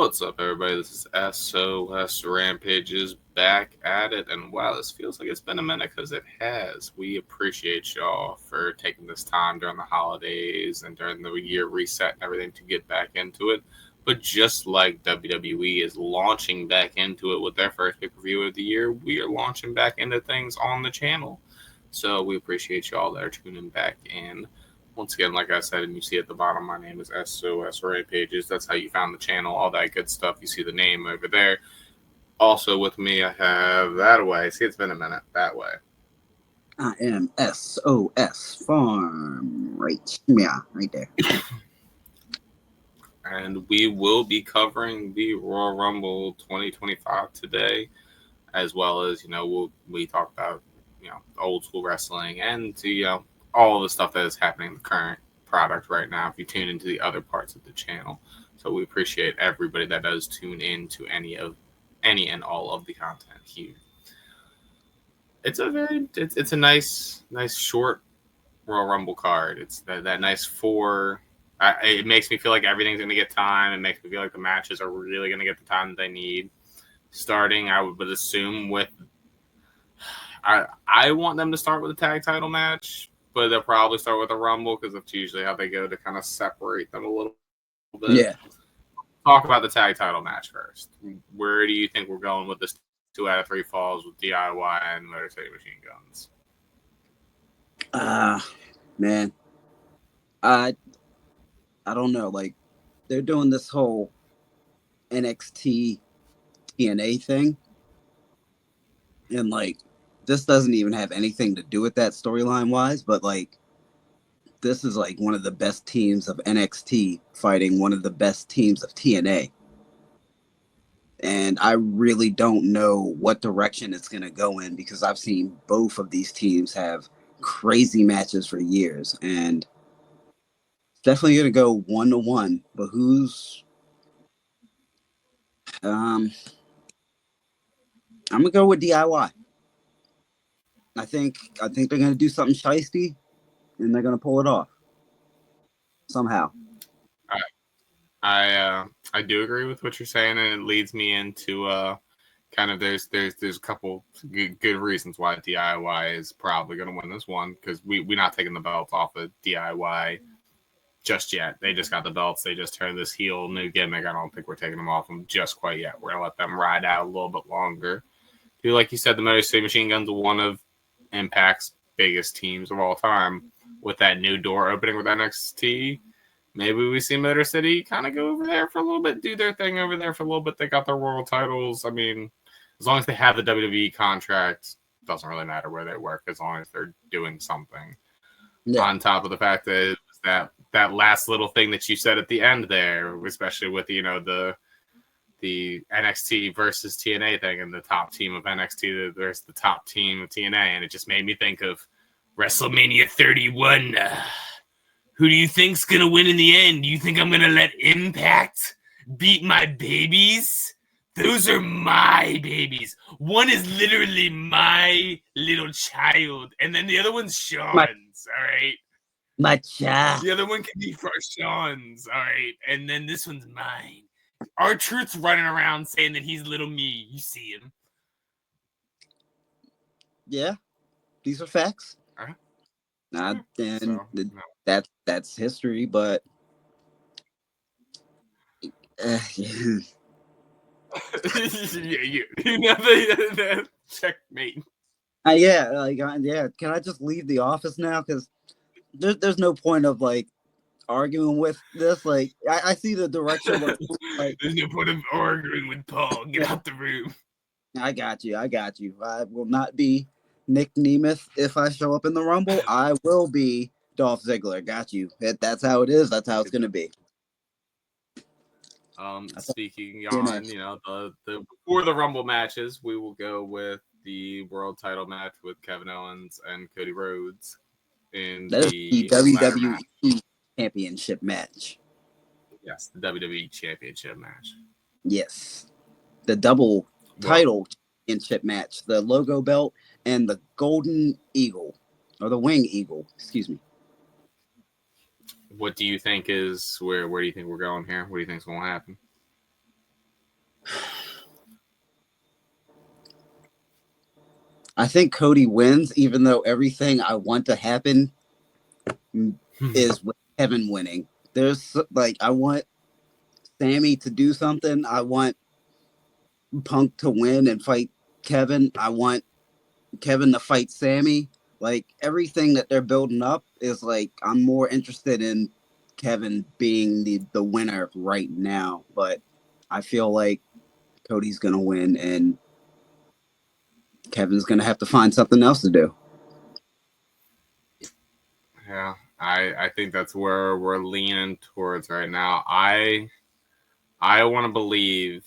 What's up, everybody? This is SOS Rampages back at it. And wow, this feels like it's been a minute because it has. We appreciate y'all for taking this time during the holidays and during the year reset and everything to get back into it. But just like WWE is launching back into it with their first pay per view of the year, we are launching back into things on the channel. So we appreciate y'all that are tuning back in. Once again, like I said, and you see at the bottom, my name is SOS Rampages. That's how you found the channel, all that good stuff. You see the name over there. Also with me, I have that way. See, it's been a minute. That way. I am SOS Farm. Right there. And we will be covering the Royal Rumble 2025 today, as well as, we talk about, old school wrestling and, all the stuff that is happening in the current product right now if you tune into the other parts of the channel. So we appreciate everybody that does tune in to any and all of the content here. It's a nice short Royal Rumble card. It's that nice four. It makes me feel like everything's going to get time. It makes me feel like the matches are really going to get the time that they need. Starting, I would assume with. I want them to start with a tag title match. But they'll probably start with a Rumble because that's usually how they go to kind of separate them a little bit. Yeah. Talk about the tag title match first. Where do you think we're going with this 2 out of 3 falls with DIY and Motor City Machine Guns? Man. I don't know. Like, they're doing this whole NXT TNA thing. And, like, this doesn't even have anything to do with that storyline wise, but like this is like one of the best teams of NXT fighting one of the best teams of TNA. And I really don't know what direction it's going to go in because I've seen both of these teams have crazy matches for years and it's definitely going to go 1-1, but who's I'm going to go with DIY. I think they're going to do something shiesty, and they're going to pull it off somehow. I do agree with what you're saying, and it leads me into kind of there's a couple good reasons why DIY is probably going to win this one because we're not taking the belts off of DIY just yet. They just got the belts. They just turned this heel new gimmick. I don't think we're taking them off them just quite yet. We're going to let them ride out a little bit longer. Like you said, the Motor City Machine Guns are one of Impact's biggest teams of all time. With that new door opening with NXT, maybe we see Motor City kind of go over there for a little bit, do their thing over there for a little bit. They got their world titles. I mean, as long as they have the WWE contract, doesn't really matter where they work as long as they're doing something. Yeah. On top of the fact that it was that last little thing that you said at the end there, especially with the NXT versus TNA thing and the top team of NXT there's the top team of TNA, and it just made me think of WrestleMania 31. Who do you think's gonna win in the end? Do you think I'm gonna let Impact beat my babies? Those are my babies. One is literally my little child, and then the other one's Sean's. All right, my child. The other one can be for Sean's. All right, and then this one's mine. R-Truth's running around saying that he's little me. You see him. Yeah, these are facts. That's history, but you know the checkmate. Can I just leave the office now? Because there's no point of like arguing with this. Like I see the direction. Like, there's no point of arguing with Paul. Get out the room. I got you. I will not be Nick Nemeth if I show up in the Rumble. I will be Dolph Ziggler. Got you. That's how it is. That's how it's gonna be. Speaking on the before the Rumble matches, we will go with the world title match with Kevin Owens and Cody Rhodes in the WWE Championship match. Yes, the WWE Championship match. Yes, the double title championship match, the logo belt and the golden eagle or the wing eagle. Excuse me. What do you think is where do you think we're going here? What do you think is going to happen? I think Cody wins, even though everything I want to happen is with Kevin winning. There's like, I want Sammy to do something. I want Punk to win and fight Kevin. I want Kevin to fight Sammy. Like everything that they're building up is like, I'm more interested in Kevin being the winner right now. But I feel like Cody's gonna win and Kevin's gonna have to find something else to do. Yeah, I think that's where we're leaning towards right now. I want to believe,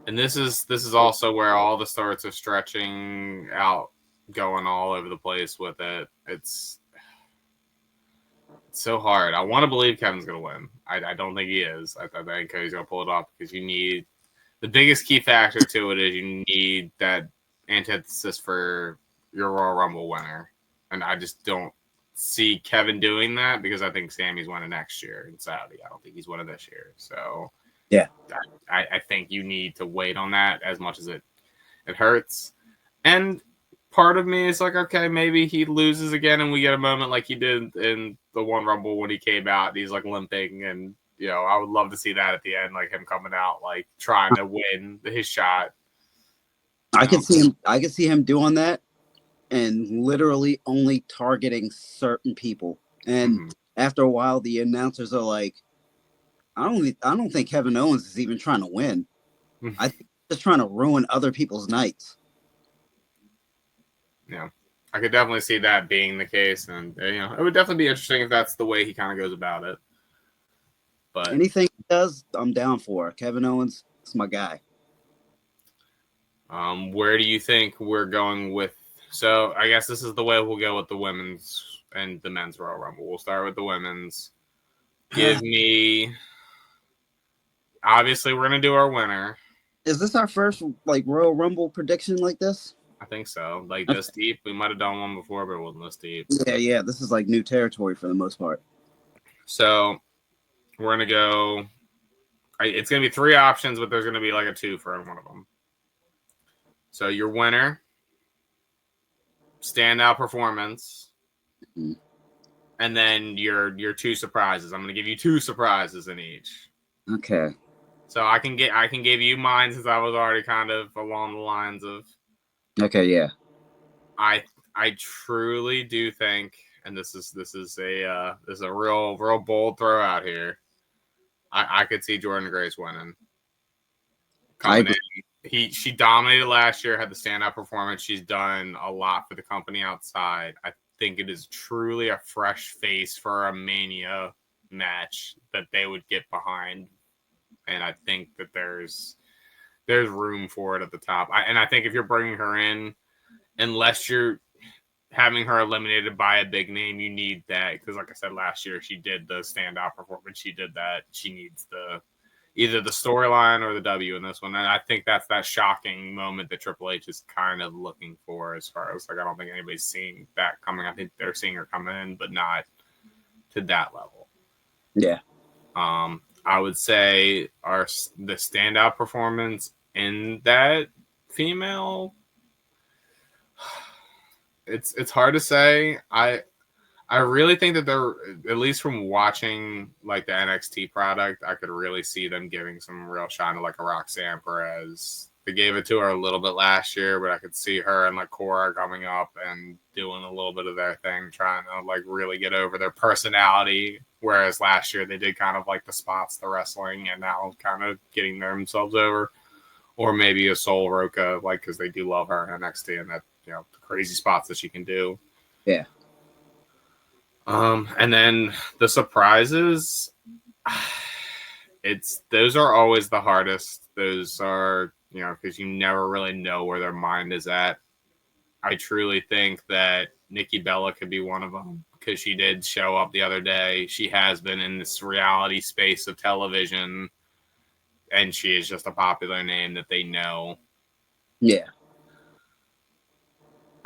and this is also where all the starts are stretching out, going all over the place with it. It's so hard. I want to believe Kevin's going to win. I don't think he is. I think Cody's going to pull it off because you need the biggest key factor to it is you need that antithesis for your Royal Rumble winner. And I just don't see Kevin doing that because I think Sammy's winning next year in Saudi. I don't think he's winning this year. So yeah, I think you need to wait on that as much as it hurts. And part of me is like, okay, maybe he loses again and we get a moment like he did in the one Rumble when he came out and he's like limping, and you know, I would love to see that at the end, like him coming out like trying to win his shot. I could see him doing that and literally only targeting certain people. And after a while the announcers are like, I don't think Kevin Owens is even trying to win. I think he's just trying to ruin other people's nights. Yeah, I could definitely see that being the case, and you know, it would definitely be interesting if that's the way he kind of goes about it. But anything he does, I'm down for. Kevin Owens is my guy. Where do you think we're going with? So I guess this is the way we'll go with the women's and the men's Royal Rumble. We'll start with the women's. Give me. Obviously, we're gonna do our winner. Is this our first like Royal Rumble prediction like this? I think so. Like this deep. We might have done one before, but it wasn't this deep. Yeah. This is like new territory for the most part. So we're gonna go. It's gonna be 3 options, but there's gonna be like a 2 for one of them. So your winner, standout performance, and then your 2 surprises. I'm gonna give you 2 surprises in each. Okay. So I can give you mine since I was already kind of along the lines of. Okay, yeah. I truly do think, and this is a real bold throw out here. I could see Jordan Grace winning. Coming in. She dominated last year, had the standout performance. She's done a lot for the company outside. I think it is truly a fresh face for a Mania match that they would get behind. And I think that there's room for it at the top. I think if you're bringing her in, unless you're having her eliminated by a big name, you need that. Because like I said, last year, she did the standout performance. She did that. She needs either the storyline or the W in this one. And I think that's that shocking moment that Triple H is kind of looking for as far as, like, I don't think anybody's seeing that coming. I think they're seeing her come in, but not to that level. Yeah. I would say the standout performance in that female, it's hard to say. I really think that they're, at least from watching like the NXT product, I could really see them giving some real shine to like a Roxanne Perez. They gave it to her a little bit last year, but I could see her and like Cora coming up and doing a little bit of their thing, trying to like really get over their personality. Whereas last year they did kind of like the spots, the wrestling, and now kind of getting themselves over. Or maybe a Sol Roca, like, because they do love her in NXT and that, you know, the crazy spots that she can do. Yeah. And then the surprises, those are always the hardest. Those are, you know, because you never really know where their mind is at. I truly think that Nikki Bella could be one of them because she did show up the other day. She has been in this reality space of television, and she is just a popular name that they know. Yeah.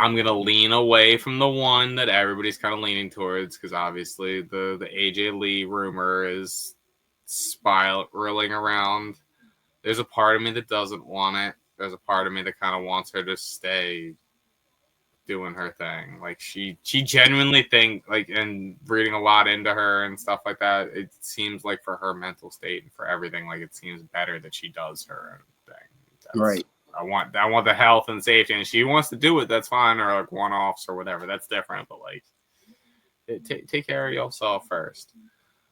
I'm going to lean away from the one that everybody's kind of leaning towards because obviously the AJ Lee rumor is spiraling around. There's a part of me that doesn't want it. There's a part of me that kind of wants her to stay doing her thing. Like she genuinely and reading a lot into her and stuff like that, it seems like for her mental state and for everything, like it seems better that she does her own thing. Right. I want the health and safety, and she wants to do it, that's fine, or like one-offs or whatever, that's different, but like take care of yourself first.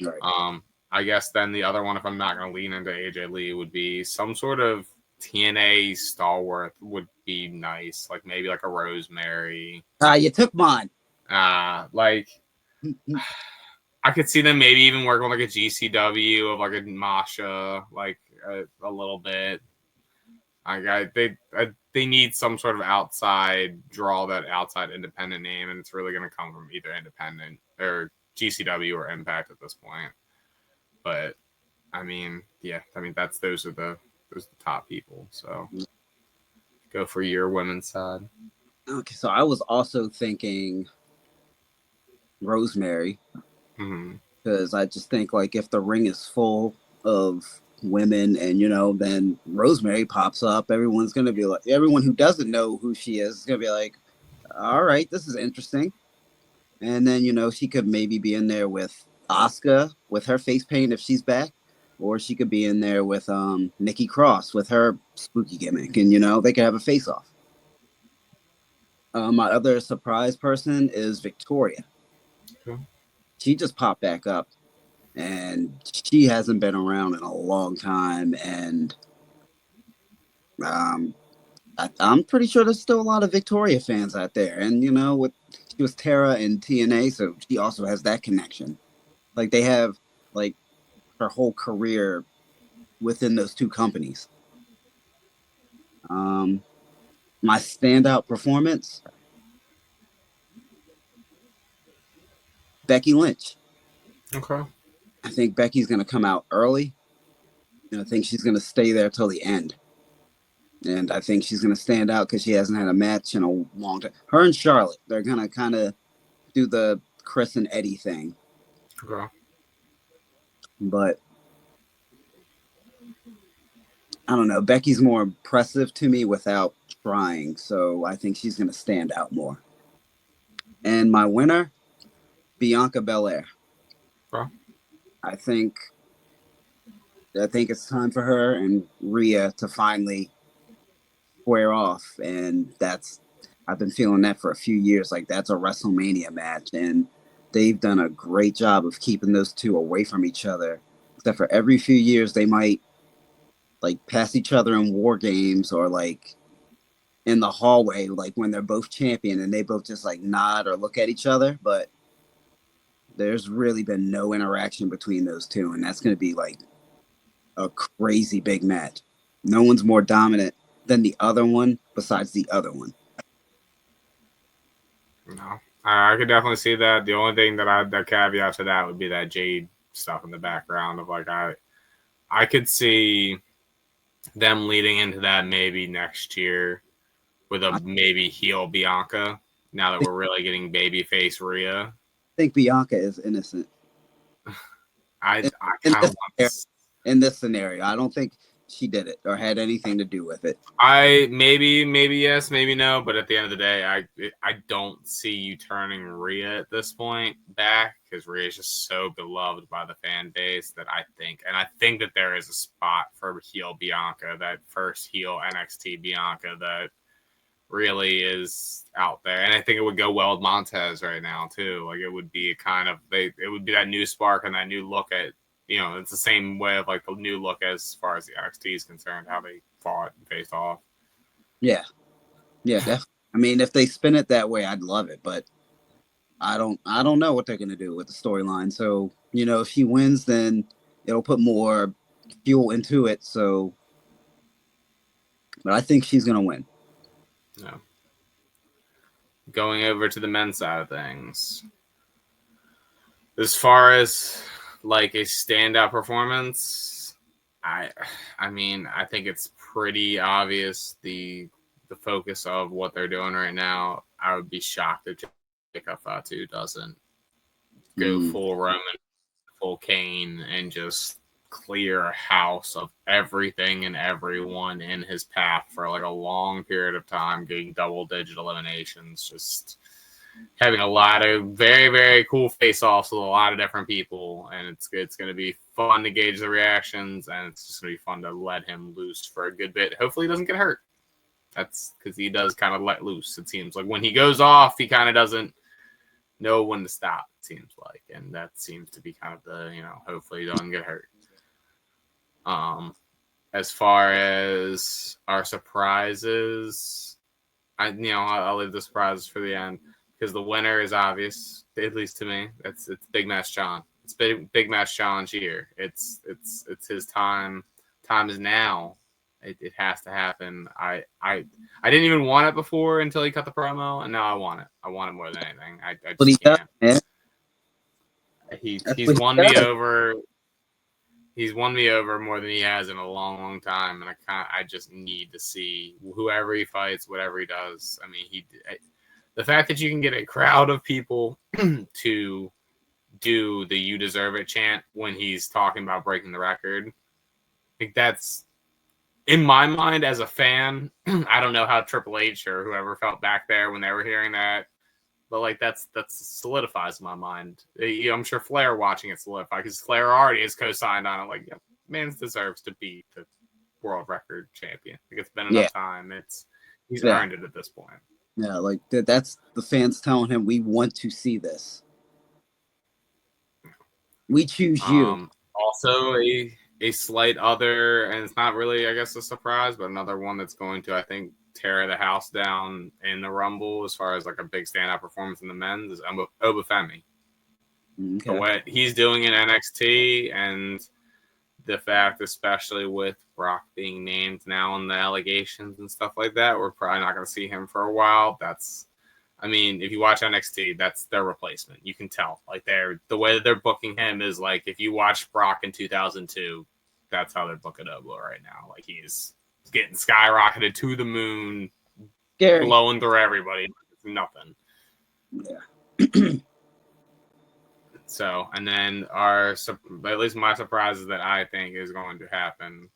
Right. I guess then the other one, if I'm not going to lean into AJ Lee, would be some sort of TNA stalwart would be nice, like maybe like a Rosemary. You took mine. Like I could see them maybe even working on like a GCW of like a Masha, like a little bit. They need some sort of outside draw, that outside independent name, and it's really going to come from either independent or GCW or Impact at this point. But I mean, those are the top people. So go for your women's side. Okay, so I was also thinking Rosemary, because I just think like if the ring is full of women and then Rosemary pops up, everyone's gonna be like, everyone who doesn't know who she is gonna be like, all right, this is interesting. And then she could maybe be in there with Asuka with her face paint if she's back, or she could be in there with Nikki Cross with her spooky gimmick, and they could have a face off. My other surprise person is Victoria. Okay. She just popped back up, and she hasn't been around in a long time, and I'm pretty sure there's still a lot of Victoria fans out there. And she was Tara in TNA, so she also has that connection. Like they have like her whole career within those two companies. My standout performance, Becky Lynch. Okay. I think Becky's going to come out early, and I think she's going to stay there till the end. And I think she's going to stand out because she hasn't had a match in a long time. Her and Charlotte, they're going to kind of do the Chris and Eddie thing. Okay. But I don't know. Becky's more impressive to me without trying. So I think she's going to stand out more. And my winner, Bianca Belair. Okay. I think it's time for her and Rhea to finally square off. And I've been feeling that for a few years. Like that's a WrestleMania match. And they've done a great job of keeping those two away from each other. Except for every few years, they might like pass each other in war games or like in the hallway, like when they're both champion and they both just like nod or look at each other. But there's really been no interaction between those two. And that's going to be like a crazy big match. No one's more dominant than the other one besides the other one. No, I could definitely see that. The only thing the caveat to that would be that Jade stuff in the background of like I could see them leading into that maybe next year with a maybe heel Bianca. Now that we're really getting babyface Rhea, I think Bianca is innocent. I kind of want in this scenario. I don't think she did it or had anything to do with it. Maybe yes, maybe no, but at the end of the day, I don't see you turning Rhea at this point back because Rhea is just so beloved by the fan base that I think that there is a spot for heel Bianca, that first heel NXT Bianca that really is out there, and I think it would go well with Montez right now too. Like it would be it would be that new spark and that new look at. It's the same way of like the new look as far as the NXT is concerned, how they fought and faced off. Yeah, definitely. I mean, if they spin it that way, I'd love it, but I don't know what they're gonna do with the storyline. So if she wins, then it'll put more fuel into it. So, but I think she's gonna win. No. Going over to the men's side of things, as far as like a standout performance, I think it's pretty obvious the focus of what they're doing right now. I would be shocked if Jacob Fatu doesn't go full Roman, full Kane, and just clear house of everything and everyone in his path for like a long period of time, getting double-digit eliminations, just having a lot of very, very cool face-offs with a lot of different people, and it's going to be fun to gauge the reactions, and it's just going to be fun to let him loose for a good bit. Hopefully he doesn't get hurt. That's because he does kind of let loose, it seems. Like when he goes off, he kind of doesn't know when to stop, it seems like, and that seems to be kind of the, hopefully he doesn't get hurt. As far as our surprises, I'll leave the surprises for the end because the winner is obvious, at least to me. It's Big Match John. It's Big Match John's year. It's his time. Time is now. It has to happen. I didn't even want it before until he cut the promo, and now I want it. I want it more than anything. I just can't. He's won me over. He's won me over more than he has in a long, long time, and I just need to see whoever he fights, whatever he does. I mean, the fact that you can get a crowd of people to do the "You Deserve It" chant when he's talking about breaking the record, I think that's, in my mind as a fan. I don't know how Triple H or whoever felt back there when they were hearing that. But like that's solidifies in my mind. I'm sure Flair watching it solidify because Flair already is co-signed on it. Like, yeah, man deserves to be the world record champion. Like it's been enough time. He's earned it at this point. Yeah, like that's the fans telling him we want to see this. We choose you. Also, a slight other, and it's not really, I guess, a surprise, but another one that's going to, I think, tear the house down in the Rumble as far as like a big standout performance in the men's is Obafemi. Okay. What he's doing in NXT and the fact, especially with Brock being named now in the allegations and stuff like that, we're probably not going to see him for a while. If you watch NXT, that's their replacement. You can tell. Like the way that they're booking him is like if you watched Brock in 2002, that's how they're booking Obo right now. Like he's getting skyrocketed to the moon, blowing through everybody. It's nothing. Yeah. So, and then at least my surprise is that I think is going to happen.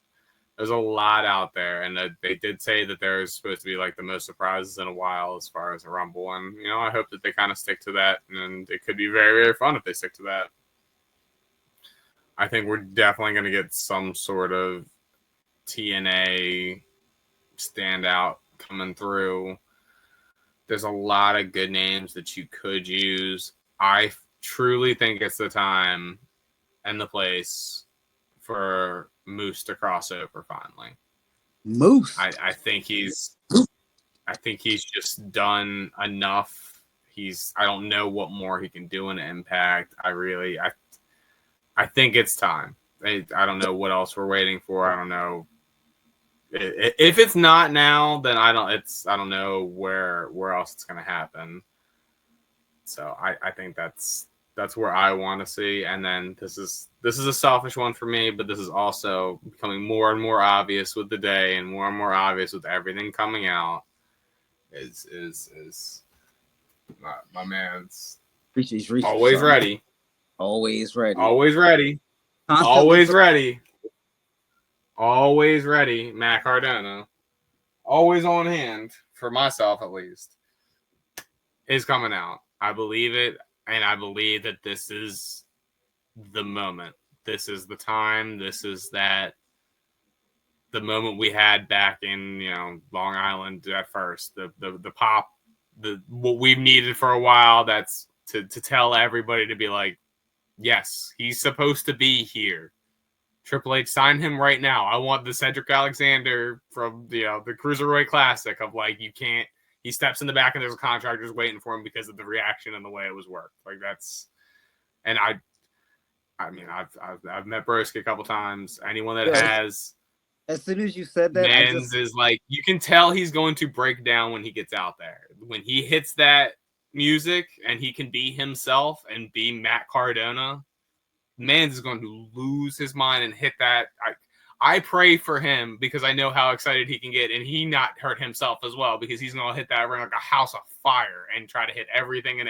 There's a lot out there, and they did say that there's supposed to be like the most surprises in a while as far as a Rumble, and I hope that they kind of stick to that, and it could be very, very fun if they stick to that. I think we're definitely going to get some sort of TNA standout coming through. There's a lot of good names that you could use. I truly think it's the time and the place for Moose to cross over finally. Moose. I think he's just done enough. I don't know what more he can do in Impact. I think it's time. I don't know what else we're waiting for. I don't know. If it's not now, then I don't know where else it's gonna happen. So I think that's where I want to see. And then this is a selfish one for me, but this is also becoming more and more obvious with the day and more obvious with everything coming out. Is my man's always ready. Always ready. Always ready. Always ready. Always ready. Matt Cardona. Always on hand, for myself at least, is coming out. I believe it, and I believe that this is the moment. This is the time. This is the moment we had back in Long Island at first. The pop, what we've needed for a while. That's to tell everybody to be like, yes, he's supposed to be here. Triple H, sign him right now. I want the Cedric Alexander from the Cruiserweight Classic of like, you can't. He steps in the back and there's a contractors waiting for him because of the reaction and the way it was worked. Like that's, and I've met Broski a couple times. Anyone that has, as soon as you said that, Mans is like, you can tell he's going to break down when he gets out there. When he hits that music and he can be himself and be Matt Cardona, Mans is going to lose his mind and hit that. I pray for him because I know how excited he can get, and he not hurt himself as well because he's going to hit that ring like a house of fire and try to hit everything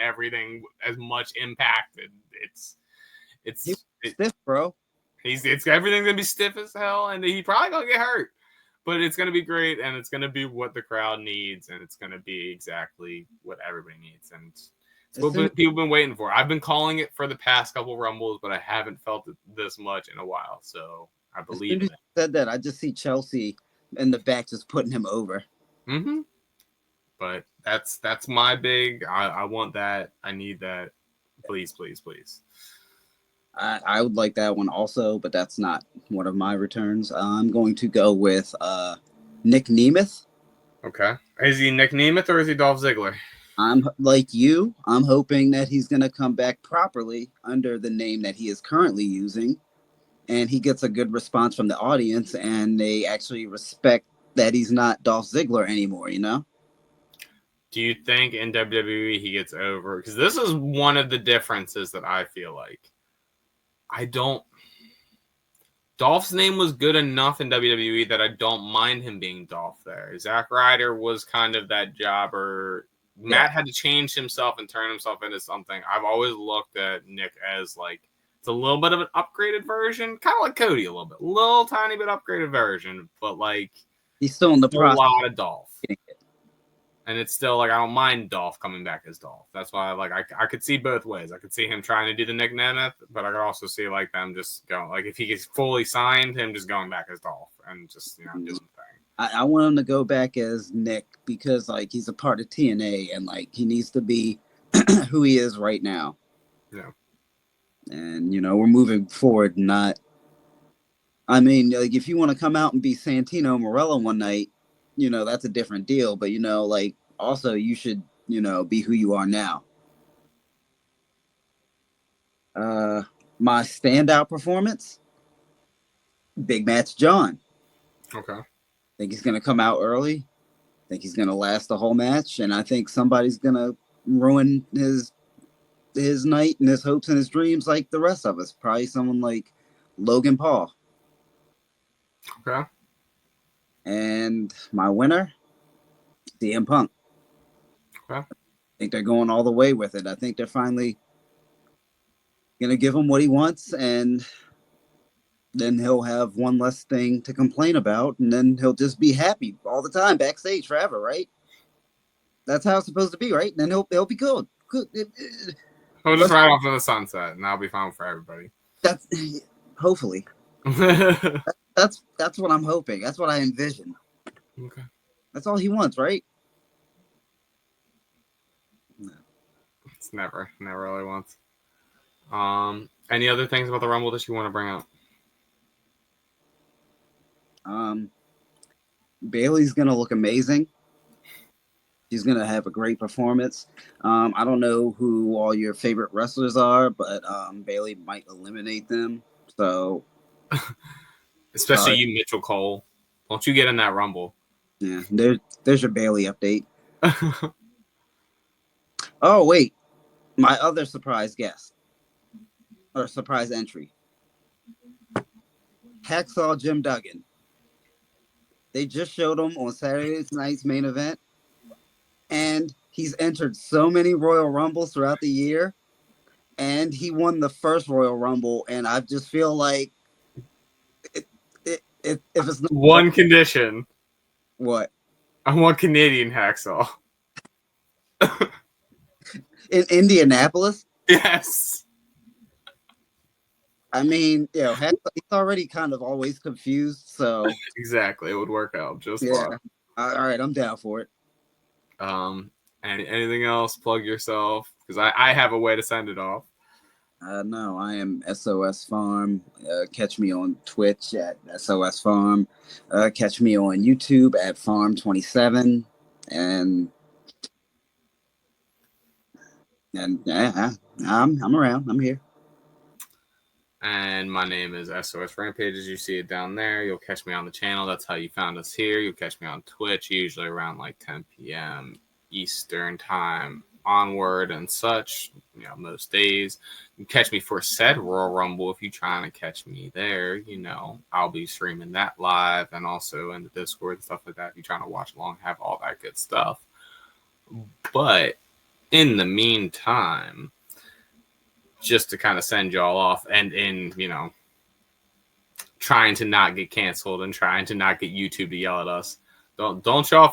as much impact. It's stiff, bro. It's everything's gonna be stiff as hell, and he probably gonna get hurt. But it's gonna be great, and it's gonna be what the crowd needs, and it's gonna be exactly what everybody needs, and it's what people have been waiting for. I've been calling it for the past couple Rumbles, but I haven't felt it this much in a while. So I believe it. Said that I just see Chelsea in the back just putting him over. Mm-hmm. But that's my big. I want that. I need that. Please, please, please. I would like that one also, but that's not one of my returns. I'm going to go with Nick Nemeth. Okay. Is he Nick Nemeth or is he Dolph Ziggler? I'm like you. I'm hoping that he's going to come back properly under the name that he is currently using, and he gets a good response from the audience, and they actually respect that he's not Dolph Ziggler anymore, you know? Do you think in WWE he gets over? Because this is one of the differences that I feel like. Dolph's name was good enough in WWE that I don't mind him being Dolph there. Zack Ryder was kind of that jobber. Matt had to change himself and turn himself into something. I've always looked at Nick as like, it's a little bit of an upgraded version, kind of like Cody a little tiny bit upgraded version, but like he's still in the process. A lot of Dolph. And it's still like I don't mind Dolph coming back as Dolph. That's why I could see both ways. I could see him trying to do the Nick Nemeth, but I could also see like them just going like if he gets fully signed, him just going back as Dolph and just doing the thing. I want him to go back as Nick because like he's a part of TNA and like he needs to be who he is right now. Yeah. And we're moving forward. Not. I mean, like if you want to come out and be Santino Marella one night, that's a different deal. But like also you should be who you are now. My standout performance, Big Match John. Okay. I think he's gonna come out early. I think he's gonna last the whole match, and I think somebody's gonna ruin his night and his hopes and his dreams like the rest of us. Probably someone like Logan Paul. Okay. And my winner, CM Punk. Okay. I think they're going all the way with it. I think they're finally going to give him what he wants, and then he'll have one less thing to complain about, and then he'll just be happy all the time backstage forever, right? That's how it's supposed to be, right? And then he'll be good. He'll just ride off to the sunset, and that'll be fine for everybody. That's hopefully. That's what I'm hoping. That's what I envision. Okay. That's all he wants, right? No. It's never really wants. Any other things about the Rumble that you want to bring up? Bayley's gonna look amazing. She's gonna have a great performance. I don't know who all your favorite wrestlers are, but Bayley might eliminate them. So, especially you, Mitchell Cole. Won't you get in that Rumble? Yeah, there's your Bayley update. Oh wait, my other surprise guest or surprise entry, Hacksaw Jim Duggan. They just showed him on Saturday night's main event, and he's entered so many Royal Rumbles throughout the year, and he won the first Royal Rumble, and I just feel like if it's not one condition. What? I want Canadian Hacksaw. In Indianapolis? Yes. I mean, he's already kind of always confused, so exactly, it would work out just fine. All right, I'm down for it. Anything else? Plug yourself, because I have a way to send it off. No, I am SOS Farm. Catch me on Twitch at SOS Farm. Catch me on YouTube at Farm27, and yeah, I'm around. I'm here. And my name is SOS Rampage. As you see it down there, you'll catch me on the channel. That's how you found us here. You'll catch me on Twitch, usually around like 10 p.m. Eastern time onward and such. Most days. You can catch me for said Royal Rumble if you're trying to catch me there. I'll be streaming that live and also in the Discord and stuff like that. If you're trying to watch along, have all that good stuff. But in the meantime, just to kind of send y'all off and in, trying to not get canceled and trying to not get YouTube to yell at us. Don't y'all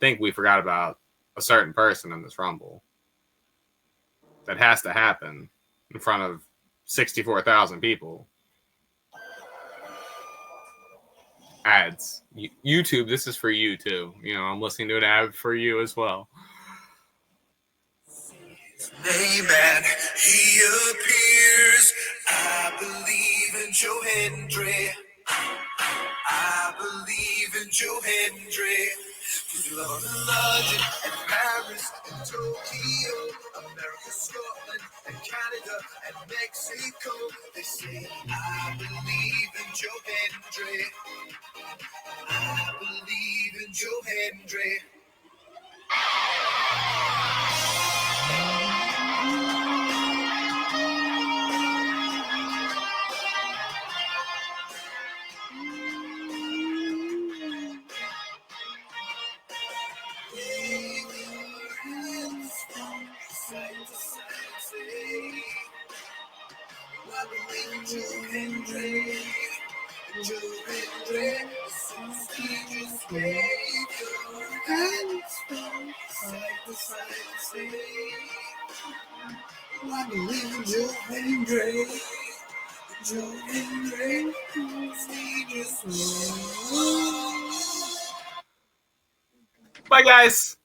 think we forgot about a certain person in this Rumble. That has to happen in front of 64,000 people. Ads. YouTube, this is for you too. You know, I'm listening to an ad for you as well. Name and he appears. I believe in Joe Hendry. I believe in Joe Hendry. London and Paris and Tokyo, America, Scotland and Canada and Mexico. They say I believe in Joe Hendry. I believe in Joe Hendry. I believe in Joe Hendry. Joe Hendry, he just wave your hands from side to side. I believe in Joe Hendry. Joe Hendry, he just wave. Bye, guys.